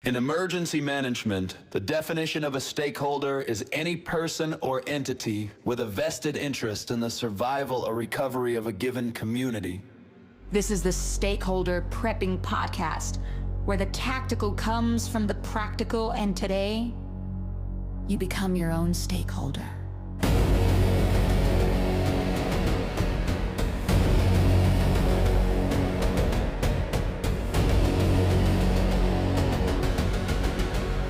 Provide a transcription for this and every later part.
In emergency management, the definition of a stakeholder is any person or entity with a vested interest in the survival or recovery of a given community. This is the Stakeholder Prepping Podcast, where the tactical comes from the practical, and today, you become your own stakeholder.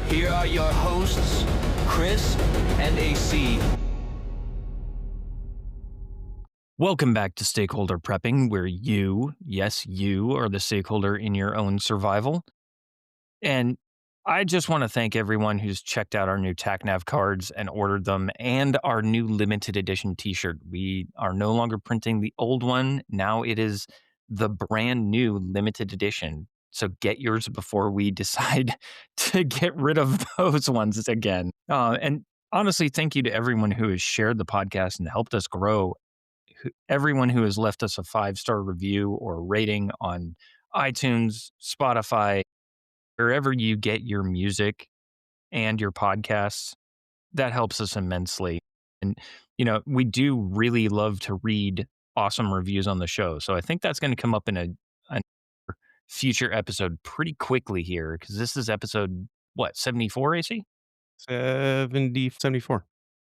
Here are your hosts, Chris and AC. Welcome back to Stakeholder Prepping, where you, yes, you are the stakeholder in your own survival. And I just want to thank everyone who's checked out our new TACNAV cards and ordered them, and our new limited edition t-shirt. We are no longer printing the old one. Now it is the brand new limited edition. So get yours before we decide to get rid of those ones again. And honestly, thank you to everyone who has shared the podcast and helped us grow. Everyone who has left us a 5-star review or rating on iTunes, Spotify, wherever you get your music and your podcasts, that helps us immensely. And, we do really love to read awesome reviews on the show. So I think that's going to come up in a future episode pretty quickly here, because this is episode, 74, AC? 74.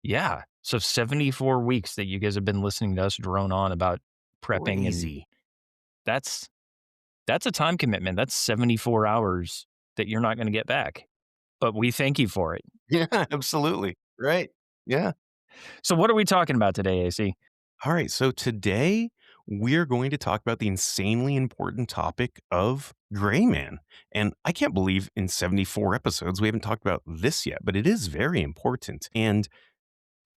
Yeah. So 74 weeks that you guys have been listening to us drone on about prepping. And Crazy. that's a time commitment. That's 74 hours that you're not going to get back. But we thank you for it. Yeah, absolutely. Right. Yeah. So what are we talking about today, AC? All right. So today we're going to talk about the insanely important topic of Gray Man. And I can't believe in 74 episodes we haven't talked about this yet, but it is very important. And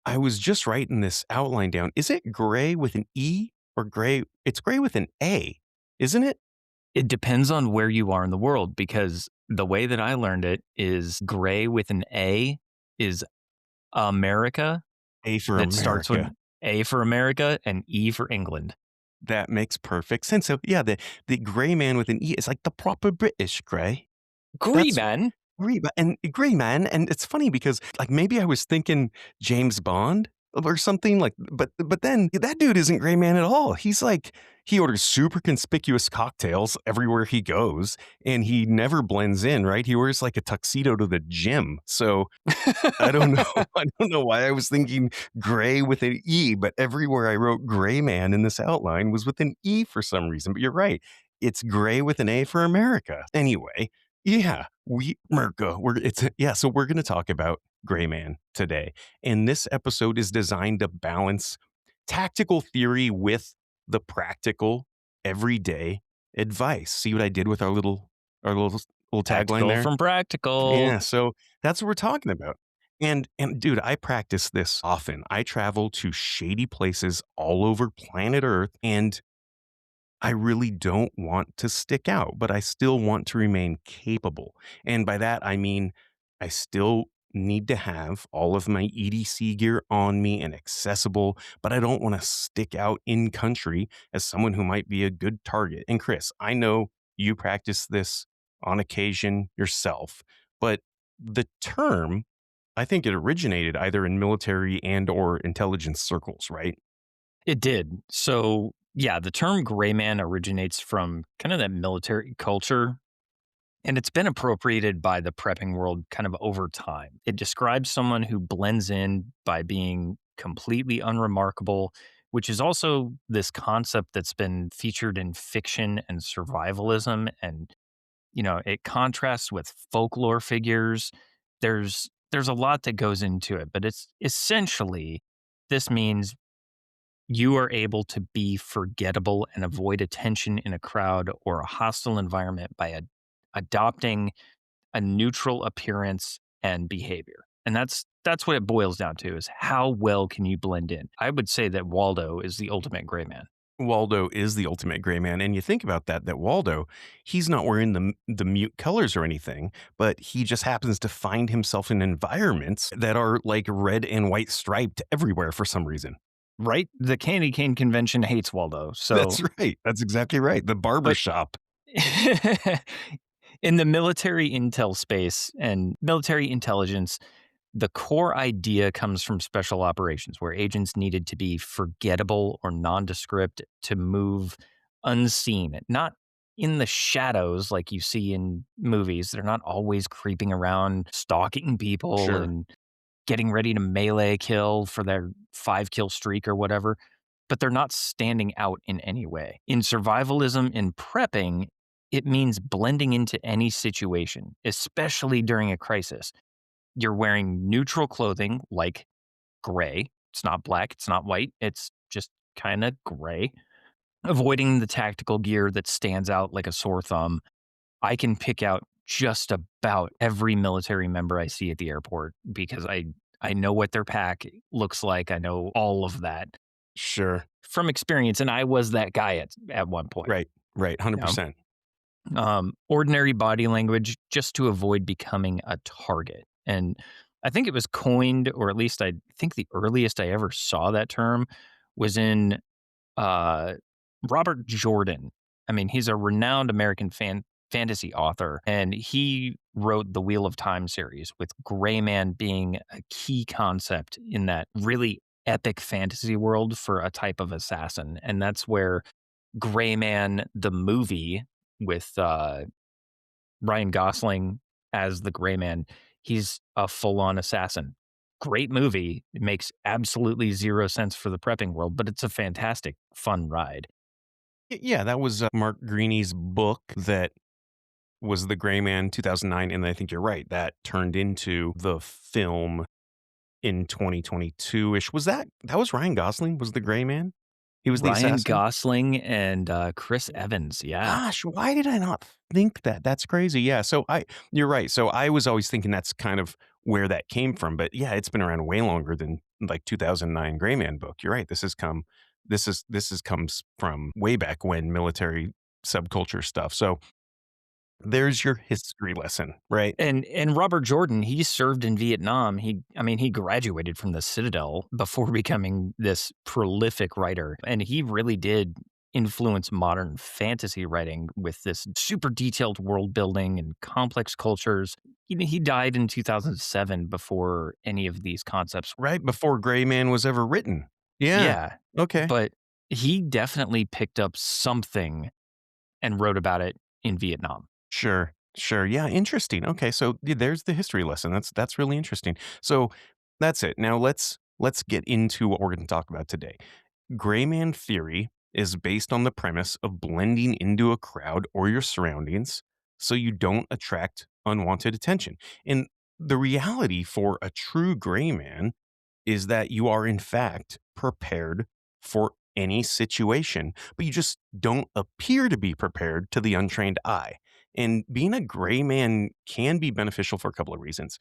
I was just writing this outline down. Is it gray with an E or gray? It's gray with an A, isn't it? It depends on where you are in the world, because the way that I learned it is gray with an A is America. A for That starts with America. A for America and E for England. That makes perfect sense. So yeah, the gray man with an E is like the proper British gray. Green That's man. Gray man, and it's funny because like maybe I was thinking James Bond or something like, but then that dude isn't Gray Man at all. He's like he orders super conspicuous cocktails everywhere he goes, and he never blends in. Right? He wears like a tuxedo to the gym. So I don't know. I don't know why I was thinking gray with an E, but everywhere I wrote Gray Man in this outline was with an E for some reason. But you're right. It's gray with an A for America. Anyway, yeah, so we're going to talk about Gray Man today. And this episode is designed to balance tactical theory with the practical everyday advice. See what I did with our little tagline Tactical there? from practical. Yeah, so that's what we're talking about. And dude, I practice this often. I travel to shady places all over planet Earth, and I really don't want to stick out, but I still want to remain capable. And by that, I mean, I still need to have all of my EDC gear on me and accessible, but I don't want to stick out in country as someone who might be a good target. And Chris, I know you practice this on occasion yourself, but the term, I think it originated either in military and or intelligence circles, right? It did. So, yeah, the term gray man originates from kind of that military culture, and it's been appropriated by the prepping world kind of over time. It describes someone who blends in by being completely unremarkable, which is also this concept that's been featured in fiction and survivalism. And, it contrasts with folklore figures. There's a lot that goes into it, but it's essentially, this means you are able to be forgettable and avoid attention in a crowd or a hostile environment by adopting a neutral appearance and behavior. And that's what it boils down to, is how well can you blend in? I would say that Waldo is the ultimate gray man. Waldo is the ultimate gray man. And you think about that Waldo, he's not wearing the mute colors or anything, but he just happens to find himself in environments that are like red and white striped everywhere for some reason. Right? The candy cane convention hates Waldo. So That's right. That's exactly right. The barber But- shop. In the military intel space and military intelligence, the core idea comes from special operations where agents needed to be forgettable or nondescript to move unseen, not in the shadows like you see in movies. They're not always creeping around, stalking people Sure. and getting ready to melee kill for their 5 kill streak or whatever, but they're not standing out in any way. In survivalism, in prepping, it means blending into any situation, especially during a crisis. You're wearing neutral clothing like gray. It's not black, it's not white, it's just kind of gray. Avoiding the tactical gear that stands out like a sore thumb. I can pick out just about every military member I see at the airport because I know what their pack looks like. I know all of that Sure. from experience, and I was that guy at one point. Right. Right. You know? 100%. Ordinary body language just to avoid becoming a target. And I think it was coined, or at least I think the earliest I ever saw that term was in uh, Robert Jordan. I mean, he's a renowned American fantasy author, and he wrote the Wheel of Time series, with Gray Man being a key concept in that really epic fantasy world for a type of assassin. And that's where Gray Man, the movie with Ryan Gosling as the Gray Man, he's a full on assassin. Great movie. It makes absolutely zero sense for the prepping world, but it's a fantastic, fun ride. Yeah, that was Mark Greeny's book that was The Gray Man 2009. And I think you're right. That turned into the film in 2022 ish. That was Ryan Gosling? Was the Gray Man? He was the Ryan assassin? Gosling and Chris Evans. Yeah. Gosh, why did I not think that? That's crazy. Yeah. You're right. So I was always thinking that's kind of where that came from. But yeah, it's been around way longer than like 2009 Gray Man book. You're right. This comes from way back when, military subculture stuff. So there's your history lesson, right? And Robert Jordan, he served in Vietnam. He graduated from the Citadel before becoming this prolific writer, and he really did influence modern fantasy writing with this super detailed world building and complex cultures. He died in 2007 before any of these concepts. Right before Gray Man was ever written. Yeah. Yeah, Okay. but he definitely picked up something and wrote about it in Vietnam. Sure. Sure. Yeah. Interesting. Okay. So there's the history lesson. That's really interesting. So that's it. Now let's get into what we're going to talk about today. Gray man theory is based on the premise of blending into a crowd or your surroundings so you don't attract unwanted attention. And the reality for a true gray man is that you are, in fact, prepared for any situation, but you just don't appear to be prepared to the untrained eye. And being a gray man can be beneficial for a couple of reasons.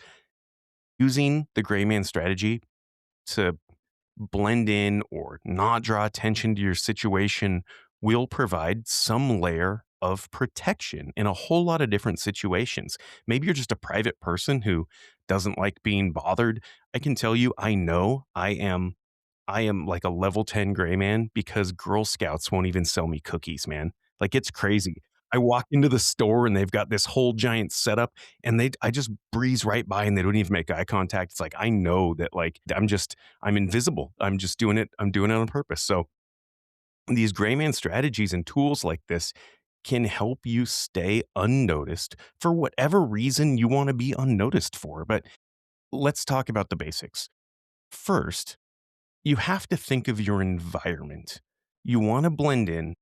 Using the gray man strategy to blend in or not draw attention to your situation will provide some layer of protection in a whole lot of different situations. Maybe you're just a private person who doesn't like being bothered. I can tell you, I know I am like a level 10 gray man because Girl Scouts won't even sell me cookies, man. Like it's crazy. I walk into the store and they've got this whole giant setup and I just breeze right by and they don't even make eye contact. It's like I know that like I'm invisible. I'm just doing it. I'm doing it on purpose. So these gray man strategies and tools like this can help you stay unnoticed for whatever reason you want to be unnoticed for. But let's talk about the basics. First, you have to think of your environment. You want to blend in,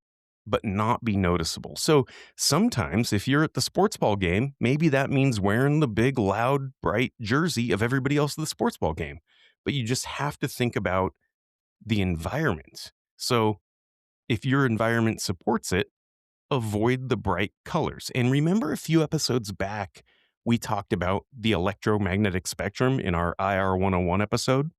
but not be noticeable. So sometimes if you're at the sports ball game, maybe that means wearing the big, loud, bright jersey of everybody else at the sports ball game. But you just have to think about the environment. So if your environment supports it, avoid the bright colors. And remember a few episodes back, we talked about the electromagnetic spectrum in our IR 101 episode.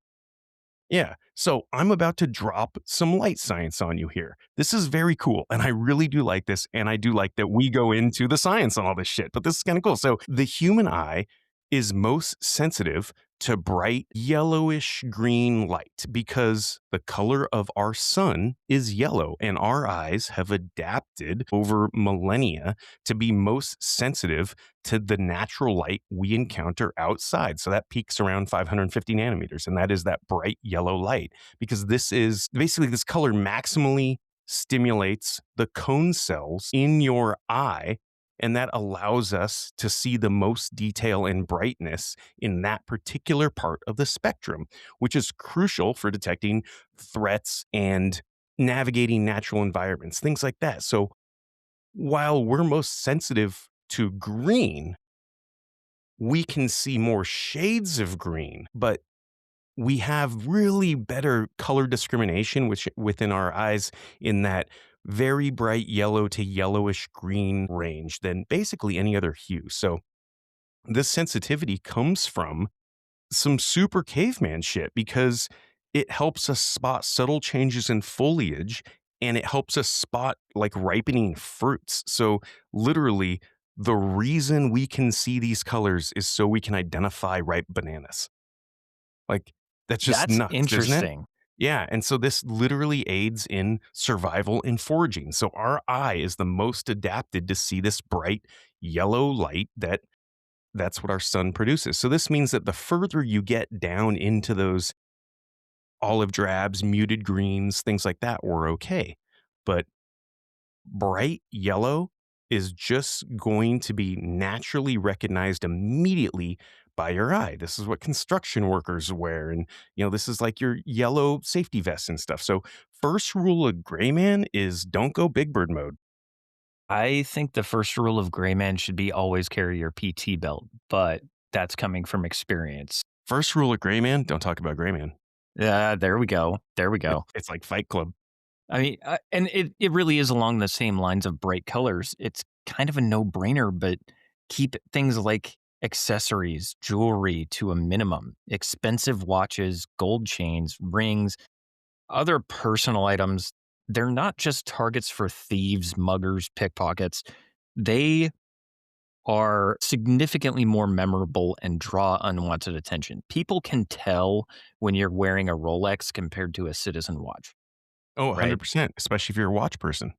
Yeah. So I'm about to drop some light science on you here. This is very cool. And I really do like this. And I do like that we go into the science on all this shit, but this is kind of cool. So the human eye is most sensitive to bright yellowish green light because the color of our sun is yellow and our eyes have adapted over millennia to be most sensitive to the natural light we encounter outside. So that peaks around 550 nanometers, and that is that bright yellow light because this is basically this color maximally stimulates the cone cells in your eye. And that allows us to see the most detail and brightness in that particular part of the spectrum, which is crucial for detecting threats and navigating natural environments, things like that. So while we're most sensitive to green, we can see more shades of green, but we have really better color discrimination which within our eyes in that very bright yellow to yellowish green range than basically any other hue. So this sensitivity comes from some super caveman shit because it helps us spot subtle changes in foliage and it helps us spot like ripening fruits. So literally the reason we can see these colors is so we can identify ripe bananas. Like, that's just That's nuts, isn't it? interesting. Yeah, and so this literally aids in survival and foraging. So our eye is the most adapted to see this bright yellow light that's what our sun produces. So this means that the further you get down into those olive drabs, muted greens, things like that, we're okay. But bright yellow is just going to be naturally recognized immediately by your eye. This is what construction workers wear. And, this is like your yellow safety vests and stuff. So, first rule of gray man is don't go big bird mode. I think the first rule of gray man should be always carry your PT belt, but that's coming from experience. First rule of gray man, don't talk about gray man. Yeah, there we go. There we go. It's like Fight Club. I mean, and it really is along the same lines of bright colors. It's kind of a no-brainer, but keep things like accessories, jewelry to a minimum. Expensive watches, gold chains, rings, other personal items, they're not just targets for thieves, muggers, pickpockets. They are significantly more memorable and draw unwanted attention. People can tell when you're wearing a Rolex compared to a Citizen watch, Oh, right? 100%, especially if you're a watch person.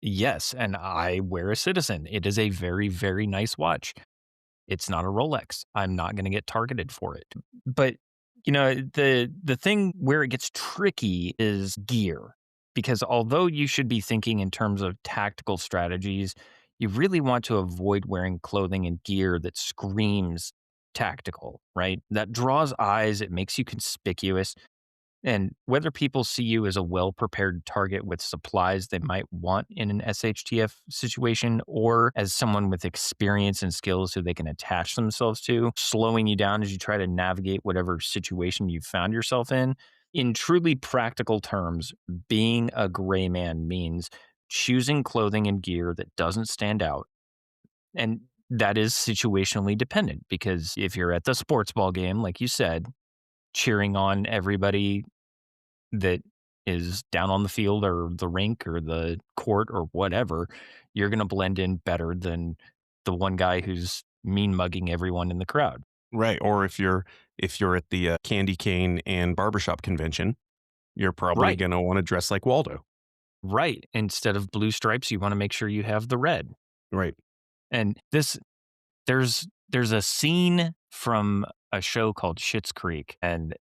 Yes, and I wear a Citizen. It is a very, very nice watch. It's not a Rolex. I'm not gonna get targeted for it. But, the thing where it gets tricky is gear, because although you should be thinking in terms of tactical strategies, you really want to avoid wearing clothing and gear that screams tactical, right? That draws eyes, it makes you conspicuous, and whether people see you as a well prepared target with supplies they might want in an SHTF situation or as someone with experience and skills who they can attach themselves to, slowing you down as you try to navigate whatever situation you've found yourself in. In truly practical terms, being a gray man means choosing clothing and gear that doesn't stand out. And that is situationally dependent because if you're at the sports ball game, like you said, cheering on everybody that is down on the field or the rink or the court or whatever, you're going to blend in better than the one guy who's mean mugging everyone in the crowd. Right, or if you're at the, candy cane and barbershop convention, you're probably Right. gonna wanna dress like Waldo. Right. Instead of blue stripes, you want to make sure you have the red. Right. And there's a scene from a show called Schitt's Creek, and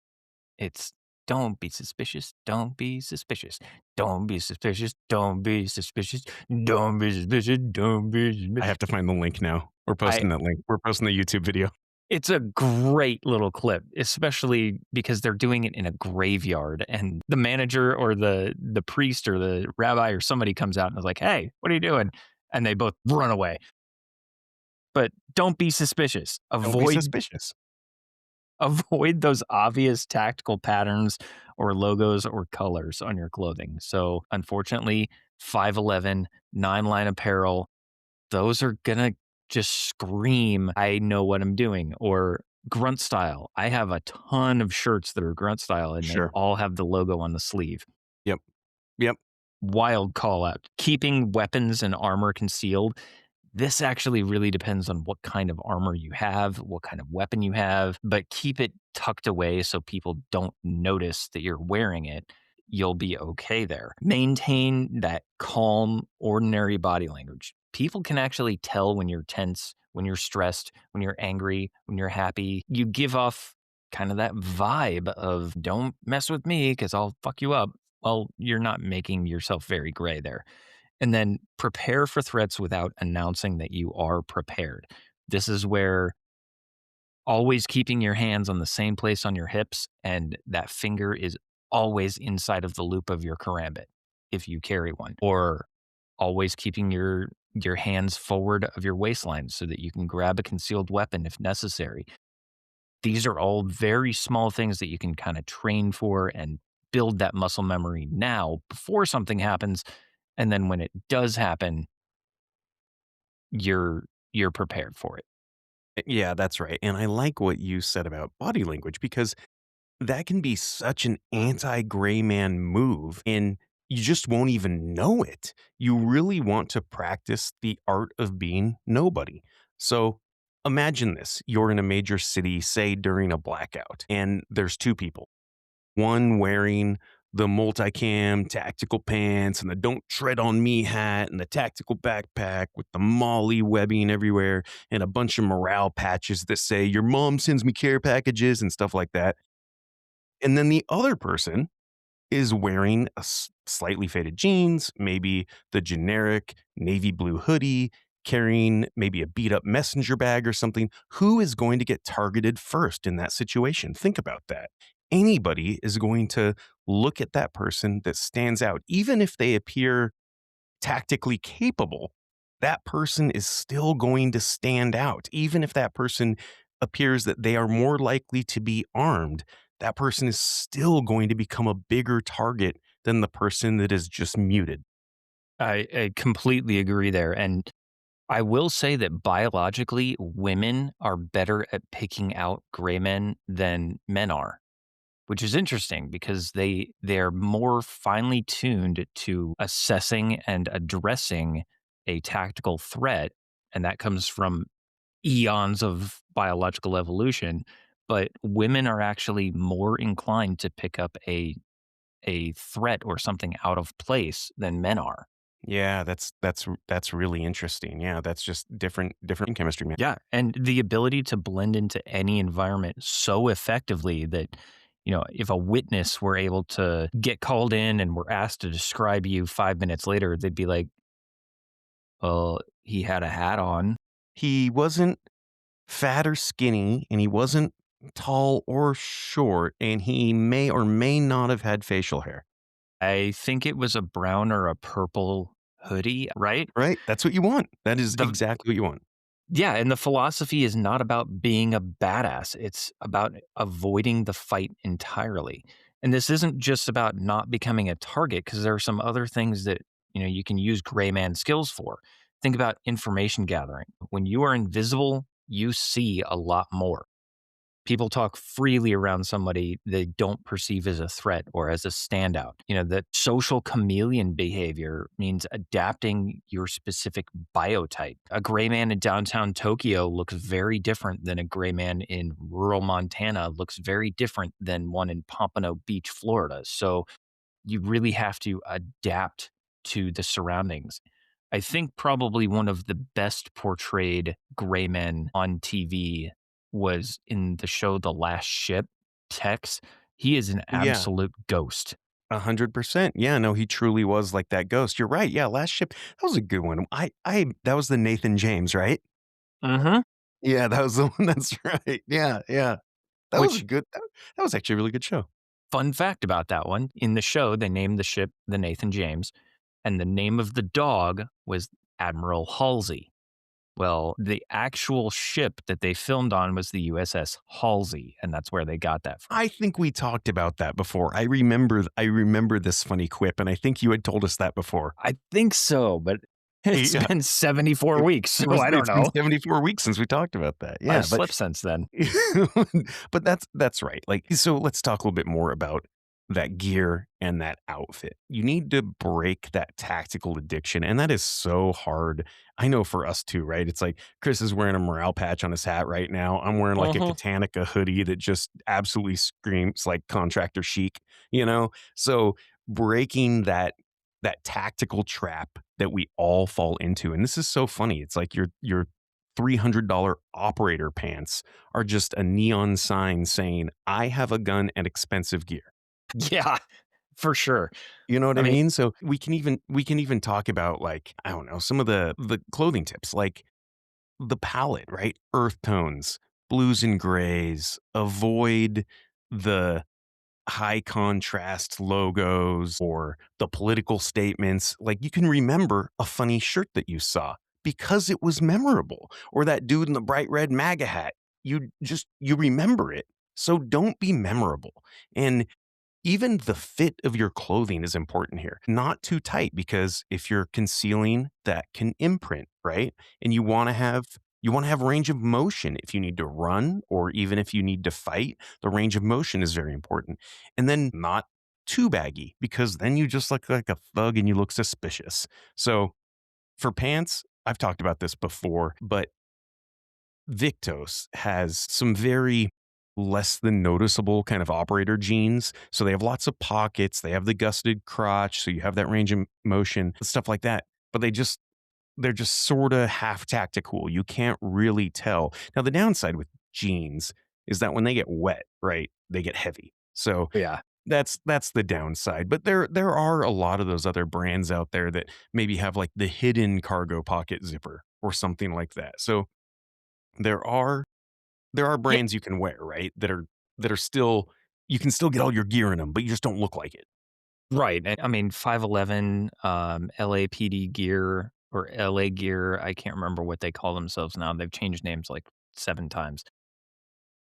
it's don't be suspicious, don't be suspicious, don't be suspicious, don't be suspicious, don't be suspicious, don't be I suspicious. have to find the link now. We're I posting that link. We're posting the YouTube video. It's a great little clip, especially because they're doing it in a graveyard and the manager or the priest or the rabbi or somebody comes out and is like, "Hey, what are you doing?" And they both run away. But don't be suspicious. Don't be Avoid suspicious. avoid those obvious tactical patterns or logos or colors on your clothing. So, unfortunately, 511, 9-line apparel, those are gonna just scream, "I know what I'm doing," or grunt style. I have a ton of shirts that are grunt style, and they Sure. all have the logo on the sleeve. Yep. Yep. Wild call out. Keeping weapons and armor concealed, This actually really depends on what kind of armor you have, what kind of weapon you have, but keep it tucked away so people don't notice that you're wearing it. You'll be okay there. Maintain that calm, ordinary body language. People can actually tell when you're tense, when you're stressed, when you're angry, when you're happy. You give off kind of that vibe of don't mess with me because I'll fuck you up. Well, you're not making yourself very gray there. And then prepare for threats without announcing that you are prepared. This is where always keeping your hands on the same place on your hips and that finger is always inside of the loop of your karambit if you carry one, or always keeping your hands forward of your waistline so that you can grab a concealed weapon if necessary. These are all very small things that you can kind of train for and build that muscle memory now before something happens. And then when it does happen, you're prepared for it. Yeah, that's right. And I like what you said about body language because that can be such an anti gray man move, and you just won't even know it. You really want to practice the art of being nobody. So imagine this: you're in a major city, say during a blackout, and there's two people. One wearing the multicam tactical pants and the don't tread on me hat and the tactical backpack with the molly webbing everywhere and a bunch of morale patches that say your mom sends me care packages and stuff like that. And then the other person is wearing slightly faded jeans, maybe the generic navy blue hoodie, carrying maybe a beat up messenger bag or something. Who is going to get targeted first in that situation? Think about that. Anybody is going to look at that person that stands out, even if they appear tactically capable, that person is still going to stand out. Even if that person appears that they are more likely to be armed, that person is still going to become a bigger target than the person that is just muted. I completely agree there. And I will say that biologically, women are better at picking out gray men than men are, which is interesting because they're more finely tuned to assessing and addressing a tactical threat. And that comes from eons of biological evolution. But women are actually more inclined to pick up a threat or something out of place than men are. Yeah, that's really interesting. Yeah, that's just different chemistry, man. Yeah, and the ability to blend into any environment so effectively that, if a witness were able to get called in and were asked to describe you 5 minutes later, they'd be like, "Well, he had a hat on." He wasn't fat or skinny, and he wasn't tall or short, and he may or may not have had facial hair. I think it was a brown or a purple hoodie, right? Right? That's what you want. That is The exactly what you want. Yeah, and the philosophy is not about being a badass. It's about avoiding the fight entirely. And this isn't just about not becoming a target because there are some other things that, you can use gray man skills for. Think about information gathering. When you are invisible, you see a lot more. People talk freely around somebody they don't perceive as a threat or as a standout. That social chameleon behavior means adapting your specific biotype. A gray man in downtown Tokyo looks very different than a gray man in rural Montana, looks very different than one in Pompano Beach, Florida. So you really have to adapt to the surroundings. I think probably one of the best portrayed gray men on TV was in the show The Last Ship, Tex. He is an Yeah, absolute ghost. 100%. Yeah, no, he truly was like that ghost. You're right. Yeah, Last Ship, that was a good one. I that was the Nathan James, right? Mhm. Yeah, that was the one. That's right. Yeah, yeah. That was a Which, good that was actually a really good show. fun fact about that one, in the show, they named the ship the Nathan James, and the name of the dog was Admiral Halsey. Well, the actual ship that they filmed on was the USS Halsey, and that's where they got that from. I think we talked about that before. I remember this funny quip, and I think you had told us that before. I think so, but it's Yeah, been 74 weeks, so I don't it's been know. 74 weeks since we talked about that. Yeah, I've but slept since then. but that's right. Like, so let's talk a little bit more about that gear and that outfit. You need to break that tactical addiction. And that is so hard. I know for us too, right? It's like Chris is wearing a morale patch on his hat right now. I'm wearing like a Mhm. Katanica hoodie that just absolutely screams like contractor chic, you know? So breaking that tactical trap that we all fall into. And this is so funny. It's like your $300 operator pants are just a neon sign saying, I have a gun and expensive gear. Yeah, for sure. You know what I I mean, mean? So we can even talk about like, I don't know, some of the clothing tips, like the palette, right? Earth tones, blues and grays, avoid the high contrast logos or the political statements. Like you can remember a funny shirt that you saw because it was memorable, or that dude in the bright red MAGA hat. You remember it. So don't be memorable. And even the fit of your clothing is important here. Not too tight, because if you're concealing, that can imprint, right? And you want to have range of motion if you need to run, or even if you need to fight. The range of motion is very important. And then not too baggy, because then you just look like a thug and you look suspicious. So for pants, I've talked about this before, but Victos has some very less than noticeable kind of operator jeans. So they have lots of pockets. They have the gusseted crotch. So you have that range of motion, stuff like that. But they're just sort of half tactical. You can't really tell. Now, the downside with jeans is that when they get wet, right, they get heavy. So yeah. that's the downside. But there are a lot of those other brands out there that maybe have like the hidden cargo pocket zipper or something like that. So there are there are Yeah, brands you can wear, right? That are still, you can still get all your gear in them, but you just don't look like it. right. And I mean, 511, LAPD gear or LA gear. I can't remember what they call themselves now. They've changed names like 7 times.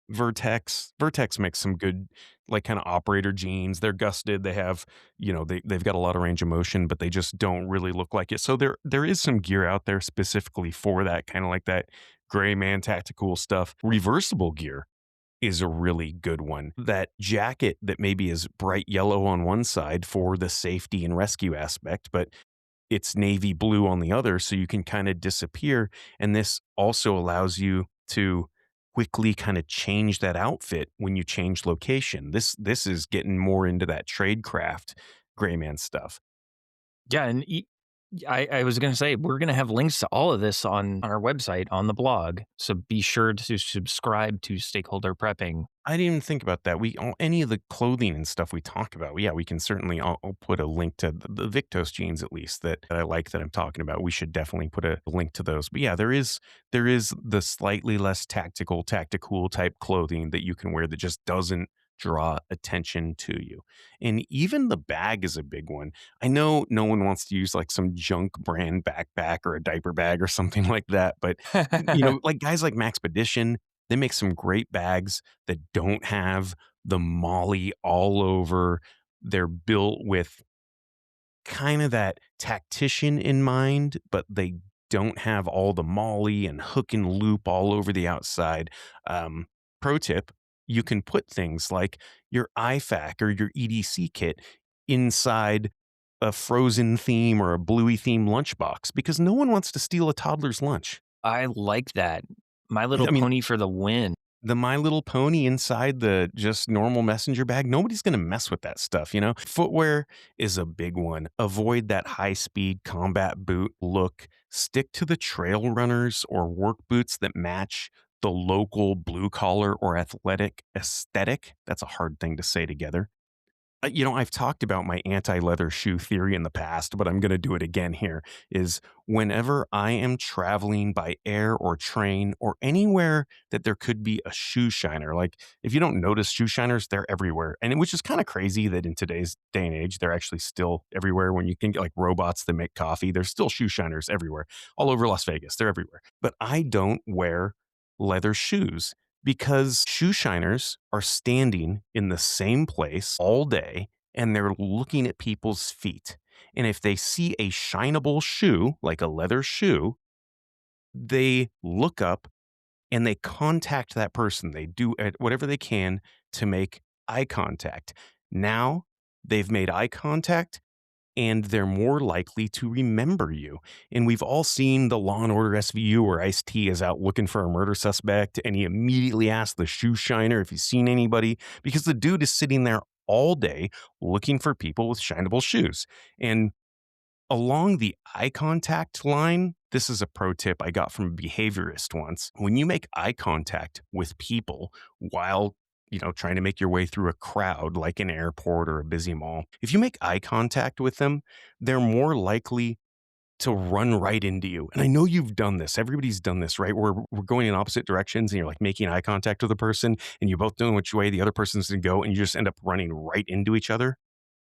Vertex makes some good, like, kinda operator jeans. They're gusted, they have, they've got a lot of range of motion, but they just don't really look like it. So there is some gear out there specifically for that, kinda like that gray man tactical stuff. Reversible gear is a really good one. That jacket that maybe is bright yellow on one side for the safety and rescue aspect, but it's navy blue on the other, so you can kind of disappear. And this also allows you to quickly kind of change that outfit when you change location. This is getting more into that tradecraft gray man stuff. Yeah, and I was gonna say, we're gonna have links to all of this on our website, on the blog, so be sure to subscribe to Stakeholder Prepping. I didn't even think about that. Any of the clothing and stuff we talk about. Yeah, we can certainly. I'll put a link to the Victos jeans, at least, that I like, that I'm talking about. We should definitely put a link to those. But yeah, there is the slightly less tactical type clothing that you can wear that just doesn't draw attention to you. And even the bag is a big one. I know no one wants to use like some junk brand backpack or a diaper bag or something like that, but like guys like Maxpedition, they make some great bags that don't have the molly all over. They're built with kind of that tactician in mind, but they don't have all the molly and hook and loop all over the outside. Um, Pro tip: you can put things like your IFAC or your EDC kit inside a Frozen theme or a Bluey theme lunchbox, because no one wants to steal a toddler's lunch. I like that. My Little I mean, Pony for the win. the My Little Pony inside the just normal messenger bag, nobody's going to mess with that stuff. Footwear is a big one. Avoid that high speed combat boot look. Stick to the trail runners or work boots that match the local blue collar or athletic aesthetic. That's a hard thing to say together. I've talked about my anti-leather shoe theory in the past, but I'm going to do it again here. Is whenever I am traveling by air or train or anywhere that there could be a shoe shiner, like if you don't notice shoe shiners, they're everywhere. And which is kind of crazy that in today's day and age, they're actually still everywhere. When you can get like robots that make coffee, there's still shoe shiners everywhere, all over Las Vegas. They're everywhere. But I don't wear leather shoes, because shoe shiners are standing in the same place all day and they're looking at people's feet. And if they see a shinable shoe, like a leather shoe, they look up and they contact that person. They do whatever they can to make eye contact. Now they've made eye contact and they're more likely to remember you. And we've all seen the Law and Order SVU where Ice T is out looking for a murder suspect and he immediately asks the shoe shiner if he's seen anybody because the dude is sitting there all day looking for people with shinable shoes. And along the eye contact line, this is a pro tip I got from a behaviorist once. When you make eye contact with people while trying to make your way through a crowd like an airport or a busy mall, if you make eye contact with them, they're more likely to run right into you. And I know you've done this. Everybody's done this, right? We're going in opposite directions and you're like making eye contact with the person and you both know which way the other person's going to go and you just end up running right into each other.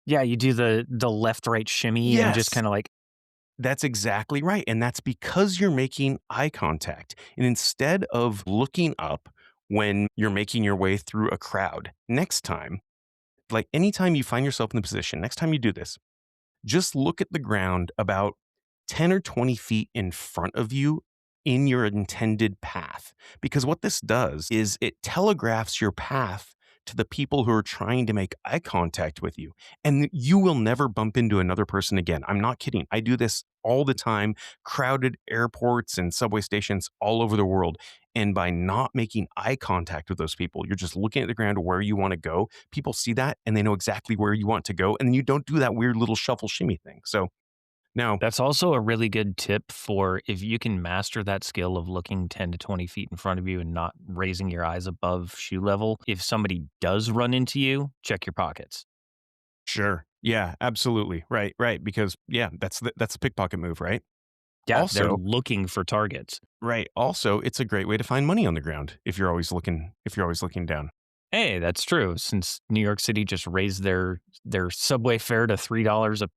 Yeah, you do the left right shimmy and just Yes. kind of like, That's exactly right. And that's because you're making eye contact. And instead of looking up when you're making your way through a crowd, next time, like anytime you find yourself in the position, next time you do this, just look at the ground about 10 or 20 feet in front of you in your intended path. Because what this does is it telegraphs your path to the people who are trying to make eye contact with you. And you will never bump into another person again. I'm not kidding. I do this all the time, crowded airports and subway stations all over the world. And by not making eye contact with those people, you're just looking at the ground where you want to go. People see that and they know exactly where you want to go. And you don't do that weird little shuffle shimmy thing. So now, that's also a really good tip for if you can master that skill of looking 10 to 20 feet in front of you and not raising your eyes above shoe level. If somebody does run into you, check your pockets. sure. Yeah, absolutely. Right, right. Because yeah, that's the pickpocket move, right? Yeah, they're Also, looking for targets. right. Also, it's a great way to find money on the ground if you're always looking down. Hey, that's true. Since New York City just raised their subway fare to $3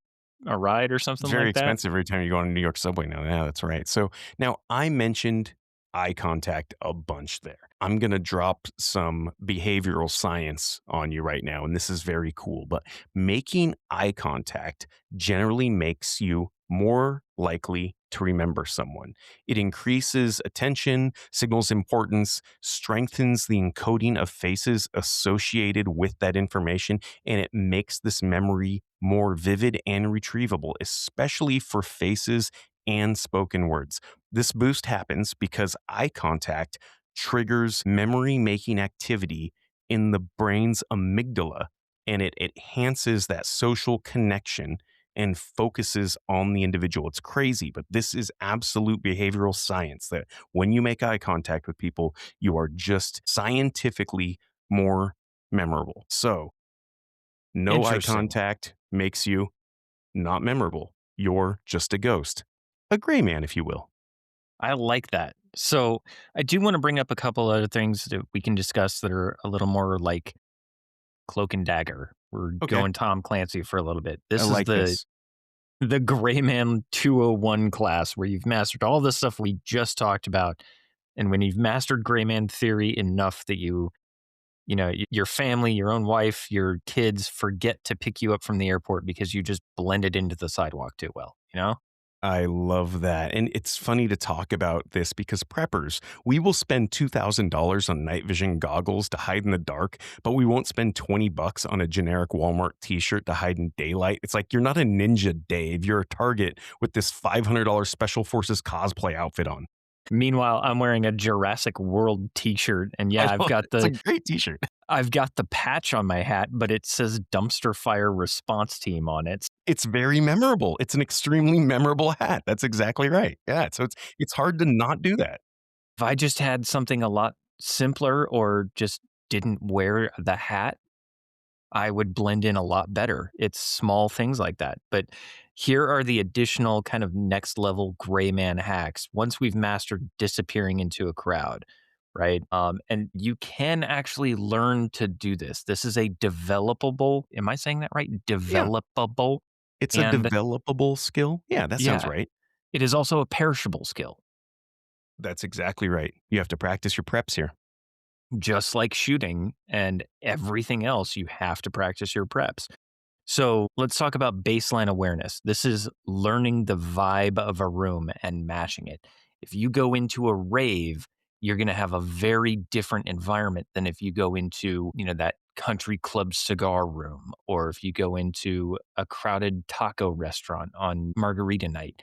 a ride or It's something very like that. expensive every time you go on a New York subway now. Yeah, that's right. So now I mentioned eye contact a bunch there. I'm going to drop some behavioral science on you right now. And this is very cool. But making eye contact generally makes you more likely to remember someone. It increases attention, signals importance, strengthens the encoding of faces associated with that information, and it makes this memory more vivid and retrievable, especially for faces and spoken words. This boost happens because eye contact triggers memory making activity in the brain's amygdala and it enhances that social connection and focuses on the individual. It's crazy, but this is absolute behavioral science that when you make eye contact with people, you are just scientifically more memorable. So, no eye Interesting. contact makes you not memorable. You're just a ghost. A gray man, if you will. I like that. So I do want to bring up a couple other things that we can discuss that are a little more like cloak and dagger. We're Okay. going Tom Clancy for a little bit. I This is like the this. the Gray Man 201 class where you've mastered all the stuff we just talked about. And when you've mastered Gray Man theory enough that your family, your own wife, your kids forget to pick you up from the airport because you just blended into the sidewalk too well, you know? I love that. And it's funny to talk about this because preppers, we will spend $2,000 on night vision goggles to hide in the dark, but we won't spend 20 bucks on a generic Walmart t-shirt to hide in daylight. It's like you're not a ninja, Dave. You're a target with this $500 Special Forces cosplay outfit on. Meanwhile, I'm wearing a Jurassic World t-shirt and I yeah, I've know got it's a the great t-shirt. I've got the patch on my hat, but it says dumpster fire response team on it. It's very memorable. It's an extremely memorable hat. That's exactly right. Yeah, so it's hard to not do that. If I just had something a lot simpler or just didn't wear the hat, I would blend in a lot better. It's small things like that. But here are the additional kind of next level gray man hacks once we've mastered disappearing into a crowd, right? And you can actually learn to do this. This is a developable, am I saying that right? Yeah, Developable. it's a And developable skill. Yeah, that sounds yeah, right. it is also a perishable skill. That's exactly right. You have to practice your preps here. Just like shooting and everything else, you have to practice your preps. So let's talk about baseline awareness. This is learning the vibe of a room and mashing it. If you go into a rave you're going to have a very different environment than if you go into, that country club cigar room, or if you go into a crowded taco restaurant on margarita night.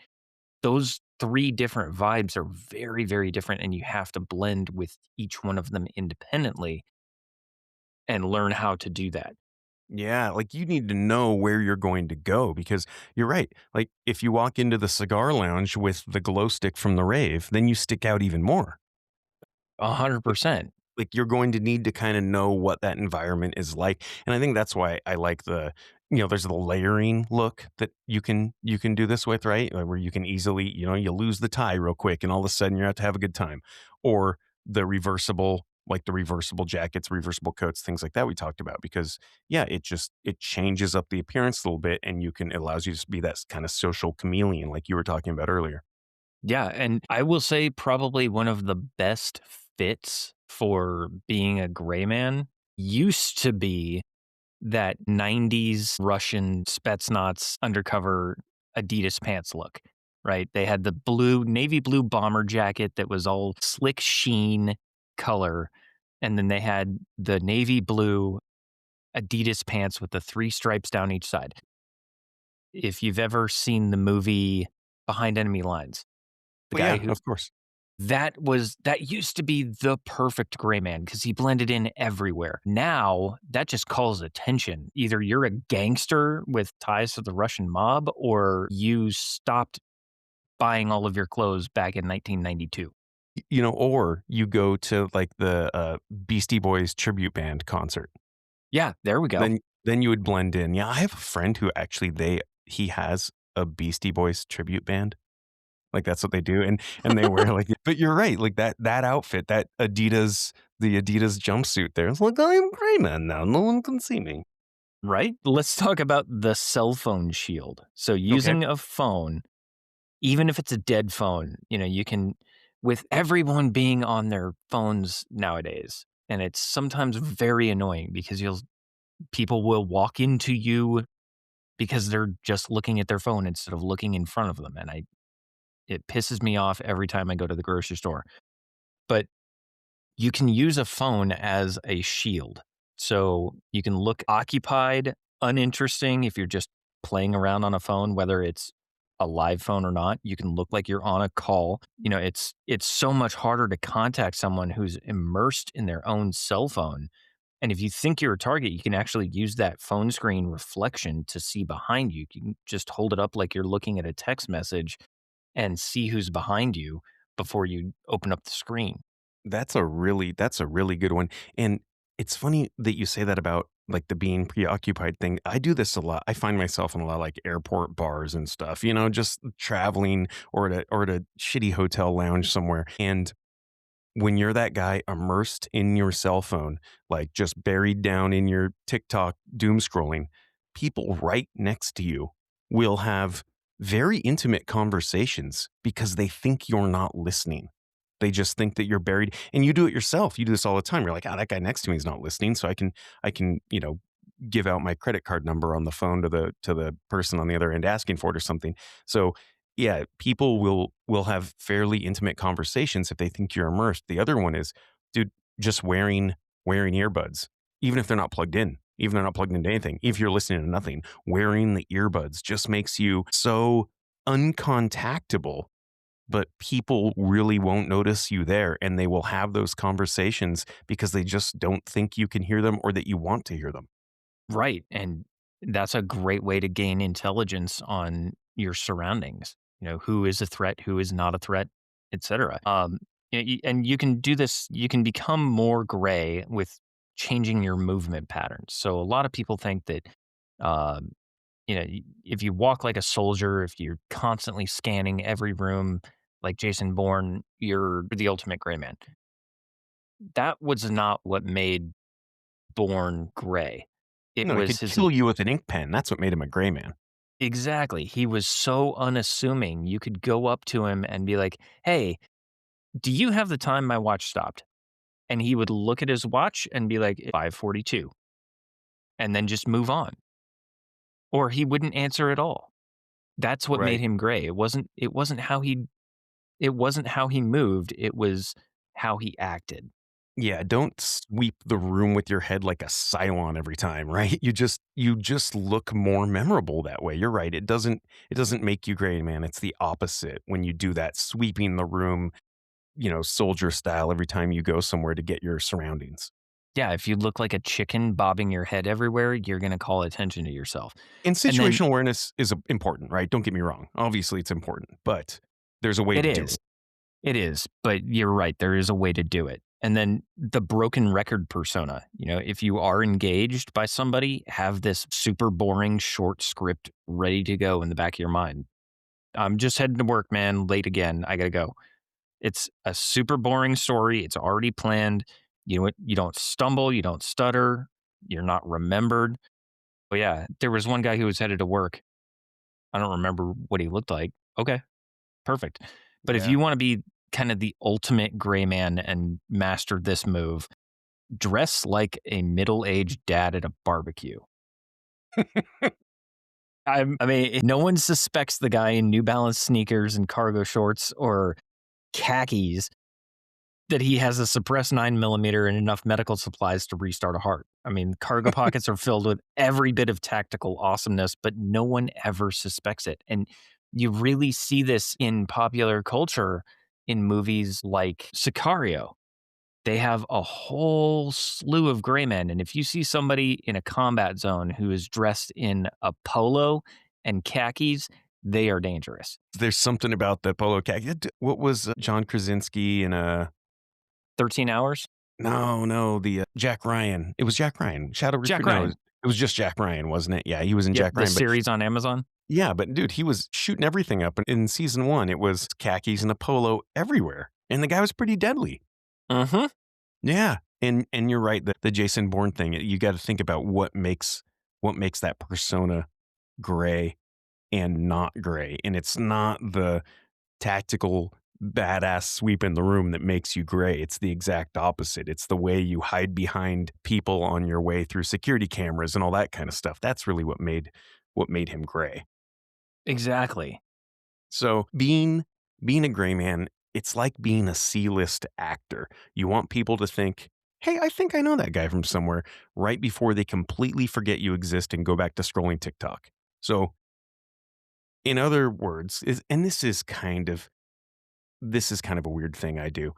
Those three different vibes are very, very different, and you have to blend with each one of them independently and learn how to do that. Yeah, like you need to know where you're going to go because you're right. Like if you walk into the cigar lounge with the glow stick from the rave, then you stick out even more. 100%. Like you're going to need to kind of know what that environment is like. And I think that's why I like there's the layering look that you can do this with, right? Like where you can easily, you lose the tie real quick and all of a sudden you're out to have a good time. Or the reversible jackets, reversible coats, things like that we talked about. Because yeah, it changes up the appearance a little bit and it allows you to be that kind of social chameleon like you were talking about earlier. Yeah, and I will say probably one of the best fits for being a gray man used to be that 90s Russian Spetsnaz undercover Adidas pants look, right? They had the navy blue bomber jacket that was all slick sheen color. And then they had the navy blue Adidas pants with the three stripes down each side. If you've ever seen the movie Behind Enemy Lines, the Well, guy yeah, who of course. that used to be the perfect gray man because he blended in everywhere. Now, that just calls attention. Either you're a gangster with ties to the Russian mob or you stopped buying all of your clothes back in 1992. Or you go to like the Beastie Boys tribute band concert. Yeah, there we go. Then you would blend in. Yeah, I have a friend who actually he has a Beastie Boys tribute band. Like that's what they do, and they wear like. But you're right, like that outfit, the Adidas jumpsuit. There, it's like I'm gray man now. No one can see me. Right? Let's talk about the cell phone shield. So Okay. using a phone, even if it's a dead phone, you can, with everyone being on their phones nowadays, and it's sometimes very annoying because people will walk into you because they're just looking at their phone instead of looking in front of them, and it pisses me off every time I go to the grocery store. But you can use a phone as a shield. So you can look occupied, uninteresting if you're just playing around on a phone, whether it's a live phone or not. You can look like you're on a call. It's so much harder to contact someone who's immersed in their own cell phone. And if you think you're a target, you can actually use that phone screen reflection to see behind you. You can just hold it up like you're looking at a text message and see who's behind you before you open up the screen. That's a really good one. And it's funny that you say that about like the being preoccupied thing. I do this a lot. I find myself in a lot of like airport bars and stuff, just traveling or at a shitty hotel lounge somewhere. And when you're that guy immersed in your cell phone, like just buried down in your TikTok doom scrolling, people right next to you will have very intimate conversations because they think you're not listening. They just think that you're buried and you do it yourself. You do this all the time. You're like, that guy next to me is not listening. So I can, give out my credit card number on the phone to the person on the other end asking for it or something. So yeah, people will have fairly intimate conversations if they think you're immersed. The other one is, dude, just wearing earbuds, even if they're not plugged in, even if they're not plugged into anything. If you're listening to nothing, wearing the earbuds just makes you so uncontactable. But people really won't notice you there, and they will have those conversations because they just don't think you can hear them or that you want to hear them. Right, and that's a great way to gain intelligence on your surroundings. Who is a threat, who is not a threat, etc. And you can do this. You can become more gray with changing your movement patterns. So a lot of people think that, um, if you walk like a soldier, if you're constantly scanning every room like Jason Bourne, you're the ultimate gray man. That was not what made Bourne gray. It No, he was could his. kill you with an ink pen. That's what made him a gray man. Exactly. He was so unassuming. You could go up to him and be like, "Hey, do you have the time my watch stopped?" And he would look at his watch and be like, 5:42, and then just move on. Or he wouldn't answer at all. That's what made Right. him gray. It wasn't how he moved. It was how he acted. Yeah, don't sweep the room with your head like a Cylon every time, right? You just look more memorable that way. You're right. It doesn't make you gray, man. It's the opposite when you do that, sweeping the room, soldier style every time you go somewhere to get your surroundings. Yeah, if you look like a chicken bobbing your head everywhere, you're going to call attention to yourself. And And then situational awareness is important, right? Don't get me wrong. Obviously, it's important, but there's a way it to do is. it. It is, but you're right. There is a way to do it. And then the broken record persona. If you are engaged by somebody, have this super boring short script ready to go in the back of your mind. I'm just heading to work, man. Late again. I got to go. It's a super boring story. It's already planned. You don't stumble. You don't stutter. You're not remembered. But yeah, there was one guy who was headed to work. I don't remember what he looked like. Okay, perfect. But if Yeah. you want to be kind of the ultimate gray man and master this move, dress like a middle-aged dad at a barbecue. I mean, no one suspects the guy in New Balance sneakers and cargo shorts or khakis that he has a suppressed 9mm and enough medical supplies to restart a heart. I mean, cargo pockets are filled with every bit of tactical awesomeness, but no one ever suspects it. And you really see this in popular culture in movies like Sicario. They have a whole slew of gray men. And if you see somebody in a combat zone who is dressed in a polo and khakis, they are dangerous. There's something about the polo khaki. What was John Krasinski in a 13 hours? no, the Jack Ryan. It was Jack Ryan. Shadow Jack Recruit. No, Ryan. it was just Jack Ryan, wasn't it? Yeah, he was in Yep, Jack the Ryan. But series on Amazon. yeah, but dude, he was shooting everything up. In season one, it was khakis and a polo everywhere, and the guy was pretty deadly. Mhm. Yeah, and you're right. The Jason Bourne thing. You got to think about what makes that persona gray and not gray, and it's not the tactical badass sweep in the room that makes you gray. It's the exact opposite. It's the way you hide behind people on your way through security cameras and all that kind of stuff. That's really what made him gray. Exactly. So being a gray man, it's like being a C-list actor. You want people to think, "Hey, I think I know that guy from somewhere," right before they completely forget you exist and go back to scrolling TikTok. So, in other words, and this is kind of a weird thing I do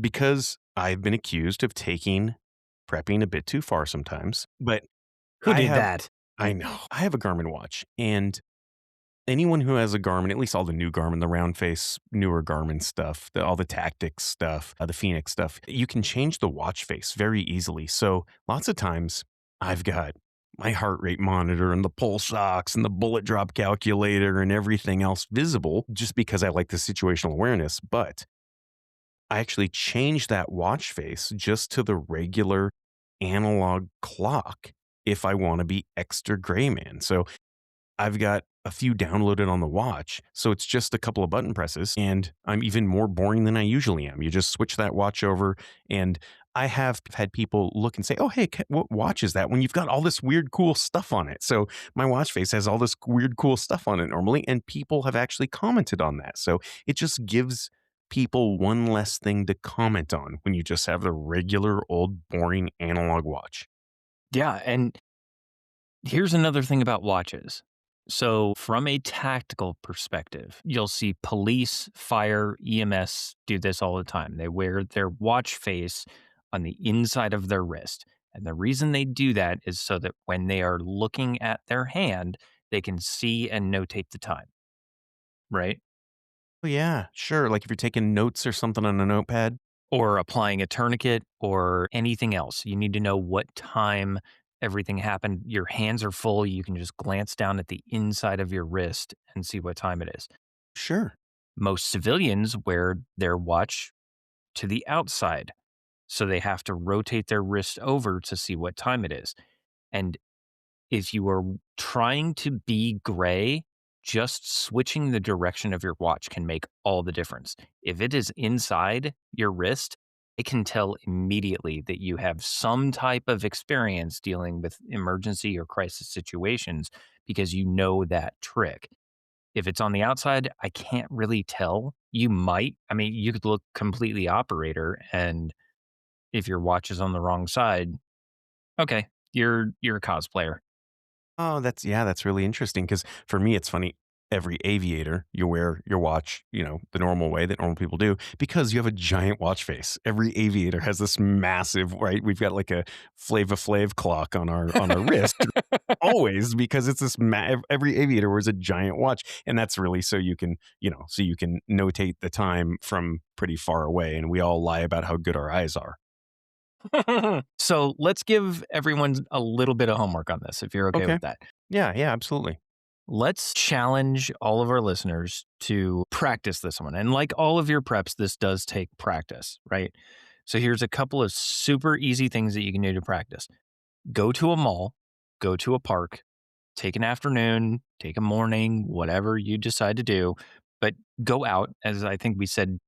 because I've been accused of taking prepping a bit too far sometimes. But Who I did have that? I know. I have a Garmin watch, and anyone who has a Garmin, at least all the new Garmin, the round face, newer Garmin stuff, all the tactics stuff, the Phoenix stuff, you can change the watch face very easily. So lots of times I've got my heart rate monitor and the pulse ox and the bullet drop calculator and everything else visible just because I like the situational awareness. But I actually changed that watch face just to the regular analog clock if I want to be extra gray man. So I've got a few downloaded on the watch, so it's just a couple of button presses, and I'm even more boring than I usually am. You just switch that watch over, and I have had people look and say, "Oh, hey, what watch is that?" When you've got all this weird, cool stuff on it. So my watch face has all this weird, cool stuff on it normally, and people have actually commented on that. So it just gives people one less thing to comment on when you just have the regular, old, boring analog watch. Yeah, and here's another thing about watches. So, from a tactical perspective, you'll see police, fire, EMS do this all the time. They wear their watch face on the inside of their wrist. And the reason they do that is so that when they are looking at their hand, they can see and notate the time, right? Oh, yeah, sure. Like if you're taking notes or something on a notepad. Or applying a tourniquet or anything else. You need to know what time everything happened. Your hands are full. You can just glance down at the inside of your wrist and see what time it is. Sure. Most civilians wear their watch to the outside. So they have to rotate their wrist over to see what time it is. And if you are trying to be gray, just switching the direction of your watch can make all the difference. If it is inside your wrist, it can tell immediately that you have some type of experience dealing with emergency or crisis situations because you know that trick. If it's on the outside, I can't really tell. You might. I mean, you could look completely operator, and if your watch is on the wrong side, okay, you're a cosplayer. Oh, that's really interesting because for me, it's funny. Every aviator, you wear your watch, the normal way that normal people do because you have a giant watch face. Every aviator has this massive, right? We've got like a Flava Flav clock on our wrist always because it's every aviator wears a giant watch, and that's really so you can notate the time from pretty far away, and we all lie about how good our eyes are. So let's give everyone a little bit of homework on this, if you're okay Okay. with that. Yeah, yeah, absolutely. Let's challenge all of our listeners to practice this one. And like all of your preps, this does take practice, right? So here's a couple of super easy things that you can do to practice. Go to a mall, go to a park, take an afternoon, take a morning, whatever you decide to do, but go out, as I think we said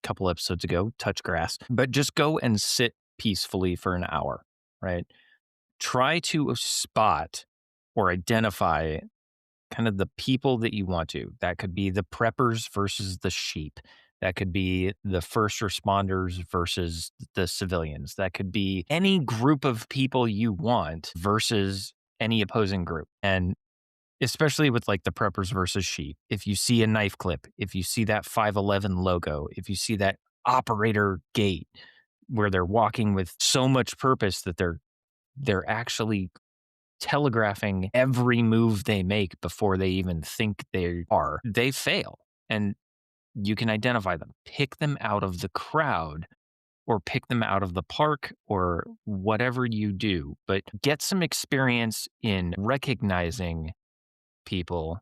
a couple episodes ago, touch grass, but just go and sit peacefully for an hour, right? Try to spot or identify kind of the people that you want to. That could be the preppers versus the sheep. That could be the first responders versus the civilians. That could be any group of people you want versus any opposing group. And especially with like the preppers versus sheep, if you see a knife clip, if you see that 511 logo, if you see that operator gate where they're walking with so much purpose that they're actually telegraphing every move they make before they even think they are, they fail. And you can identify them, pick them out of the crowd or pick them out of the park or whatever you do, but get some experience in recognizing people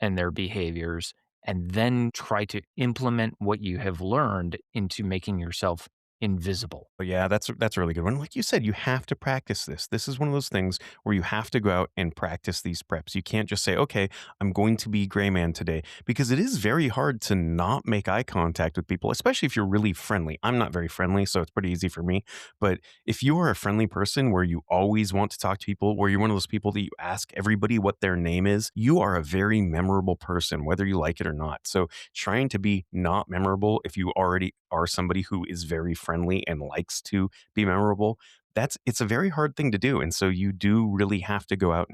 and their behaviors and then try to implement what you have learned into making yourself invisible. But yeah, that's a really good one. Like you said, you have to practice this. This is one of those things where you have to go out and practice these preps. You can't just say, "Okay, I'm going to be gray man today," because it is very hard to not make eye contact with people, especially if you're really friendly. I'm not very friendly, so it's pretty easy for me. But if you are a friendly person where you always want to talk to people, where you're one of those people that you ask everybody what their name is, you are a very memorable person, whether you like it or not. So trying to be not memorable if you already are somebody who is very friendly and likes to be memorable, it's a very hard thing to do. And so you do really have to go out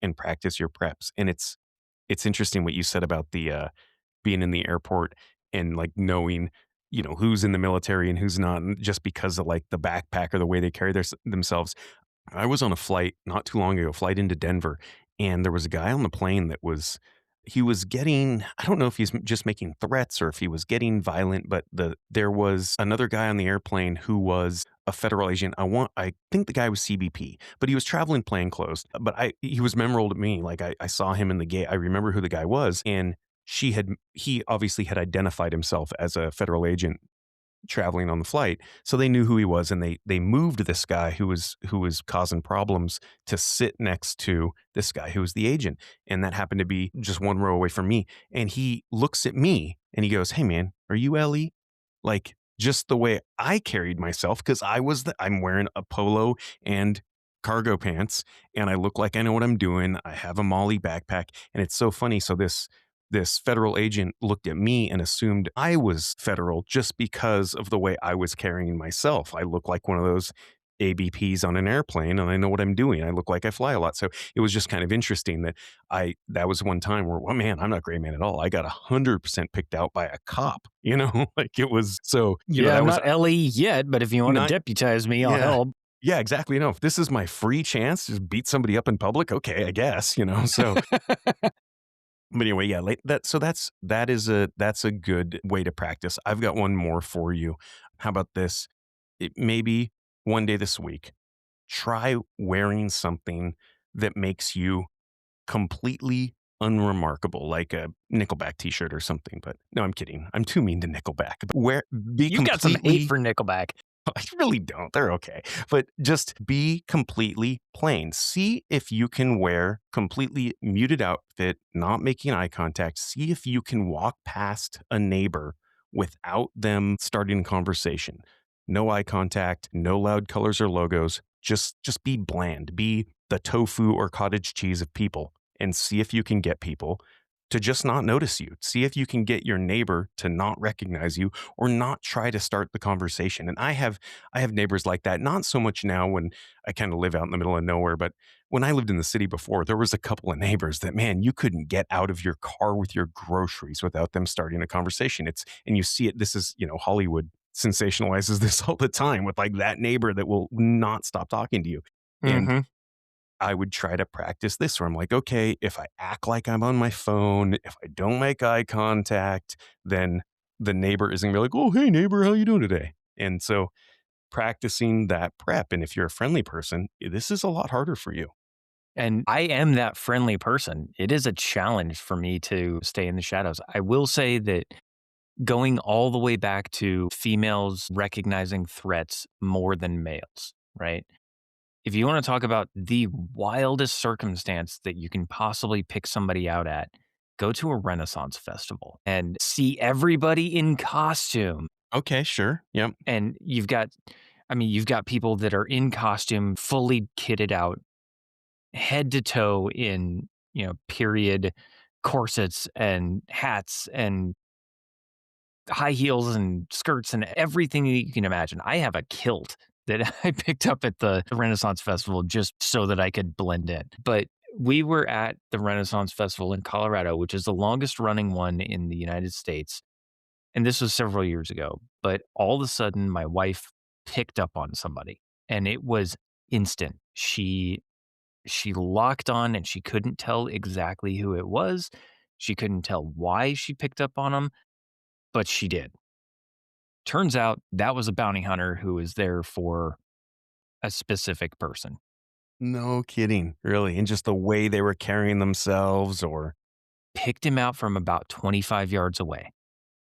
and practice your preps. And it's interesting what you said about the being in the airport and like knowing who's in the military and who's not, and just because of like the backpack or the way they carry themselves. I was on a flight not too long ago, flight into Denver, and there was a guy on the plane that he was getting, I don't know if he's just making threats or if he was getting violent, but there was another guy on the airplane who was a federal agent. I think the guy was CBP, but he was traveling plainclothes. But he was memorable to me. Like I saw him in the gate. I remember who the guy was, and he obviously had identified himself as a federal agent traveling on the flight. So they knew who he was, and they moved this guy who was causing problems to sit next to this guy who was the agent. And that happened to be just one row away from me. And he looks at me and he goes, "Hey man, are you Ellie?" Like just the way I carried myself, because I'm wearing a polo and cargo pants and I look like I know what I'm doing. I have a Molly backpack, and it's so funny. So this federal agent looked at me and assumed I was federal just because of the way I was carrying myself. I look like one of those ABPs on an airplane and I know what I'm doing. I look like I fly a lot. So it was just kind of interesting that was one time where, well, man, I'm not gray man at all. I got 100% picked out by a cop, like it was, so, Yeah, that I'm was not Ellie yet, but if you want to not, deputize me, I'll yeah. help. Yeah, exactly. No, if this is my free chance to just beat somebody up in public, okay, I guess, so but anyway, yeah, like that's a good way to practice. I've got one more for you. How about this? Maybe one day this week, try wearing something that makes you completely unremarkable, like a Nickelback t-shirt or something. But no, I'm kidding. I'm too mean to Nickelback. But be You've got some hate completely for Nickelback. I really don't. They're okay. But just be completely plain. See if you can wear completely muted outfit, not making eye contact. See if you can walk past a neighbor without them starting a conversation. No eye contact, no loud colors or logos. Just be bland. Be the tofu or cottage cheese of people and see if you can get people to just not notice you. See if you can get your neighbor to not recognize you or not try to start the conversation. And I have neighbors like that, not so much now when I kind of live out in the middle of nowhere, but when I lived in the city before, there was a couple of neighbors that, man, you couldn't get out of your car with your groceries without them starting a conversation. And you see it, this is, Hollywood sensationalizes this all the time with like that neighbor that will not stop talking to you. And Mhm. I would try to practice this where I'm like, okay, if I act like I'm on my phone, if I don't make eye contact, then the neighbor isn't gonna be like, oh, hey neighbor, how you doing today? And so practicing that prep. And if you're a friendly person, this is a lot harder for you. And I am that friendly person. It is a challenge for me to stay in the shadows. I will say that going all the way back to females recognizing threats more than males, right? If you want to talk about the wildest circumstance that you can possibly pick somebody out at, go to a Renaissance festival and see everybody in costume. Okay, sure. Yep. And you've got people that are in costume, fully kitted out, head to toe in, period corsets and hats and high heels and skirts and everything that you can imagine. I have a kilt that I picked up at the Renaissance Festival just so that I could blend in. But we were at the Renaissance Festival in Colorado, which is the longest running one in the United States. And this was several years ago. But all of a sudden, my wife picked up on somebody and it was instant. She locked on and she couldn't tell exactly who it was. She couldn't tell why she picked up on him, but she did. Turns out that was a bounty hunter who was there for a specific person. No kidding. Really. And just the way they were carrying themselves or Picked him out from about 25 yards away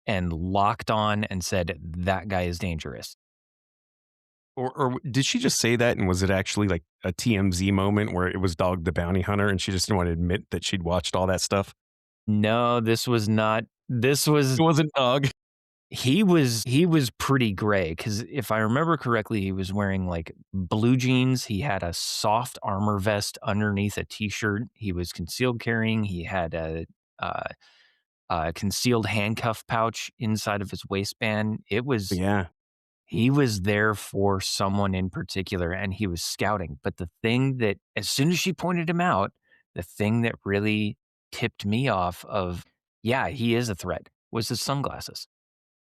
and locked on and said, "That guy is dangerous." or did she just say that and was it actually like a TMZ moment where it was Dog the Bounty Hunter and she just didn't want to admit that she'd watched all that stuff? No, this was not. This was It wasn't Dog. he was pretty gray because if I remember correctly, he was wearing like blue jeans. He had a soft armor vest underneath a t-shirt. He was concealed carrying. He had uh, a concealed handcuff pouch inside of his waistband. Yeah. He was there for someone in particular and he was scouting. But the thing that, as soon as she pointed him out, the thing that really tipped me off of, yeah, he is a threat was his sunglasses.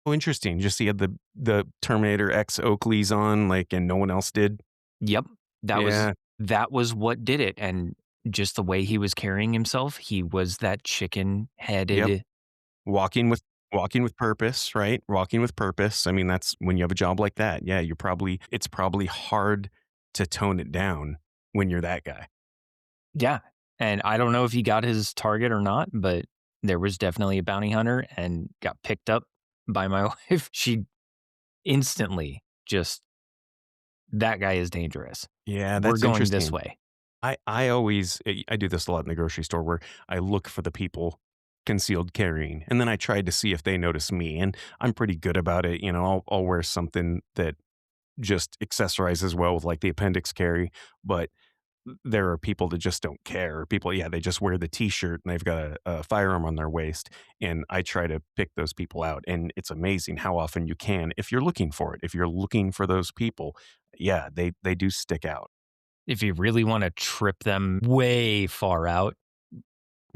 Oh, interesting. Just he had the Terminator X Oakleys on, like, and no one else did. Yep. That was Yeah. that was what did it. And just the way he was carrying himself, he was that chicken Yep. headed. Walking with walking with purpose, right? Walking with purpose. I mean, that's when you have a job like that. Yeah, it's probably hard to tone it down when you're that guy. Yeah. And I don't know if he got his target or not, but there was definitely a bounty hunter and got picked up by my wife. She instantly just, that guy is dangerous. Yeah, We're that's going this interesting. way. I do this a lot in the grocery store where I look for the people concealed carrying, and then I try to see if they notice me, and I'm pretty good about it. I'll wear something that just accessorizes well with like the appendix carry, but there are people that just don't care. People, yeah, they just wear the t-shirt and they've got a firearm on their waist, and I try to pick those people out, and it's amazing how often you can if you're looking for it. If you're looking for those people, yeah, they do stick out. If you really want to trip them way far out,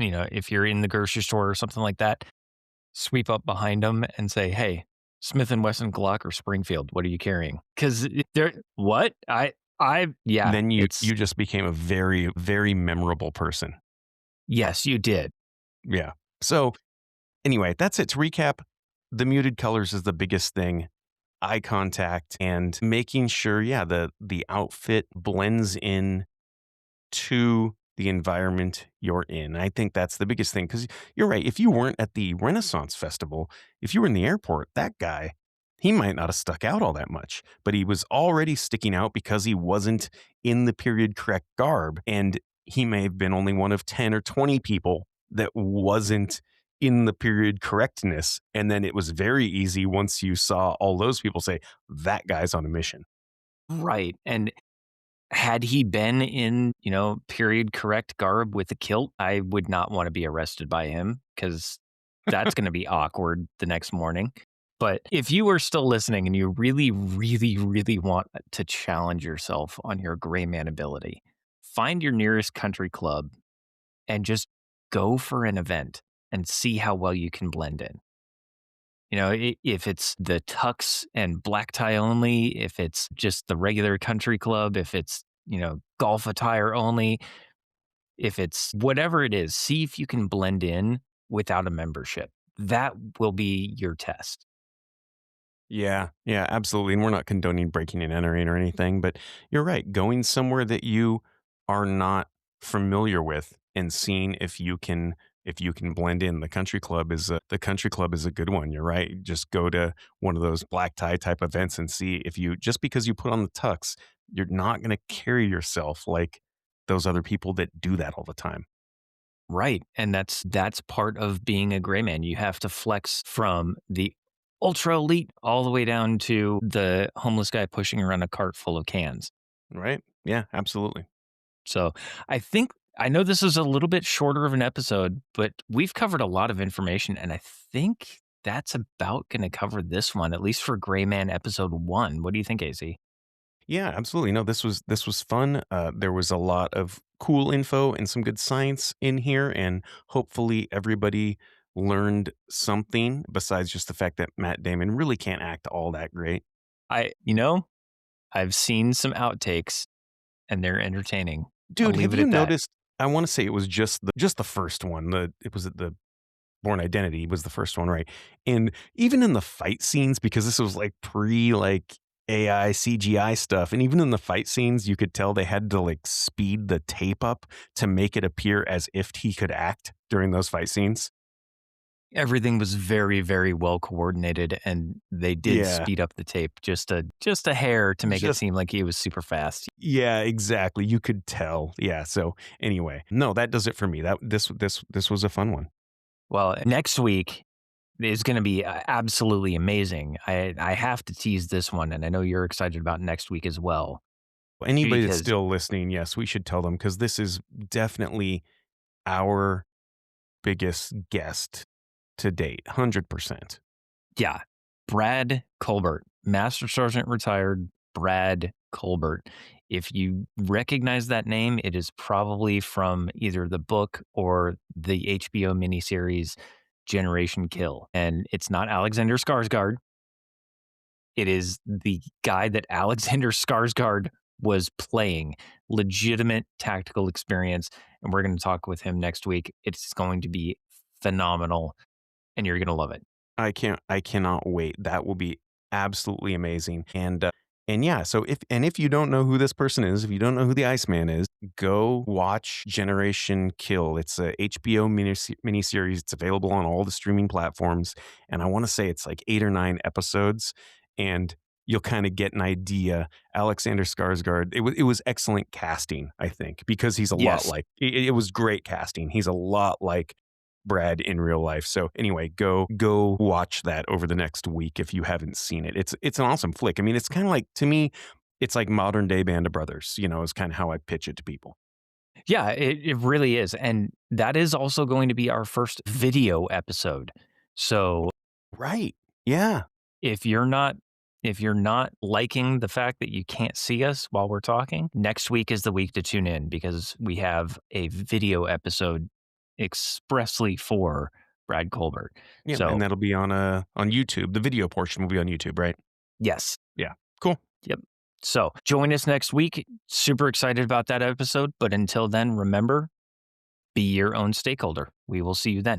if you're in the grocery store or something like that, sweep up behind them and say, "Hey, Smith and Wesson, Glock, or Springfield, what are you carrying?" Because they're what yeah, Then you it's you just became a very, very memorable person. yes, you did. Yeah. So anyway, that's it. To recap, the muted colors is the biggest thing. Eye contact and making sure, yeah, the outfit blends in to the environment you're in. I think that's the biggest thing because you're right. If you weren't at the Renaissance Festival, if you were in the airport, that guy, he might not have stuck out all that much, but he was already sticking out because he wasn't in the period correct garb. And he may have been only one of 10 or 20 people that wasn't in the period correctness. And then it was very easy once you saw all those people say, that guy's on a mission. Right. And Had he been in, period correct garb with a kilt, I would not want to be arrested by him because that's going to be awkward the next morning. But if you are still listening and you really, really, really want to challenge yourself on your gray man ability, find your nearest country club and just go for an event and see how well you can blend in. If it's the tux and black tie only, if it's just the regular country club, if it's, golf attire only, if it's whatever it is, see if you can blend in without a membership. That will be your test. Yeah, yeah, absolutely. And we're not condoning breaking and entering or anything, but you're right. Going somewhere that you are not familiar with and seeing if you can blend in. The country club is a good one. You're right. Just go to one of those black tie type events and see if you just because you put on the tux, you're not going to carry yourself like those other people that do that all the time. Right. And that's part of being a gray man. You have to flex from the ultra elite all the way down to the homeless guy pushing around a cart full of cans. Right? Yeah, absolutely. So I know this is a little bit shorter of an episode, but we've covered a lot of information. And I think that's about going to cover this one, at least for Gray Man episode 1. What do you think, AC? Yeah, absolutely. No, this was fun. There was a lot of cool info and some good science in here, and hopefully everybody learned something besides just the fact that Matt Damon really can't act all that great. I, you know, I've seen some outtakes and they're entertaining. I'll Dude, leave have it you at that. noticed? I want to say it was just the first one. It was the Born Identity was the first one, right? And even in the fight scenes, because this was like pre like AI CGI stuff, and even in the fight scenes, you could tell they had to like speed the tape up to make it appear as if he could act during those fight scenes. Everything was very, very well coordinated, and they did Yeah, speed up the tape just a hair to make it just seem like he was super fast. yeah, exactly. You could tell. Yeah. So anyway, no, that does it for me. This was a fun one. Well, next week is going to be absolutely amazing. I have to tease this one, and I know you're excited about next week as well Anybody that's because still listening, yes, we should tell them because this is definitely our biggest guest to date, 100%. yeah, Brad Colbert, Master Sergeant retired Brad Colbert. If you recognize that name, it is probably from either the book or the HBO miniseries Generation Kill. And it's not Alexander Skarsgård. It is the guy that Alexander Skarsgård was playing. Legitimate tactical experience. And we're going to talk with him next week. It's going to be phenomenal and you're going to love it. I cannot wait. That will be absolutely amazing. And yeah, so if you don't know who this person is, if you don't know who the Iceman is, go watch Generation Kill. It's a HBO miniseries. It's available on all the streaming platforms, and I want to say it's like 8 or 9 episodes, and you'll kind of get an idea. Alexander Skarsgård. It was excellent casting, I think, because he's a lot Yes. like it was great casting. He's a lot like Brad in real life. So anyway, go watch that over the next week if you haven't seen it. It's an awesome flick. I mean, it's kind of like to me, it's like modern day Band of Brothers. Is kind of how I pitch it to people. Yeah, it really is. And that is also going to be our first video episode. So Right. Yeah. if you're not if you're not liking the fact that you can't see us while we're talking, next week is the week to tune in because we have a video episode expressly for Brad Colbert. Yeah. So And that'll be on YouTube. The video portion will be on YouTube, right? yes. Yeah. Cool. Yep. So join us next week. Super excited about that episode. But until then, remember, be your own stakeholder. We will see you then.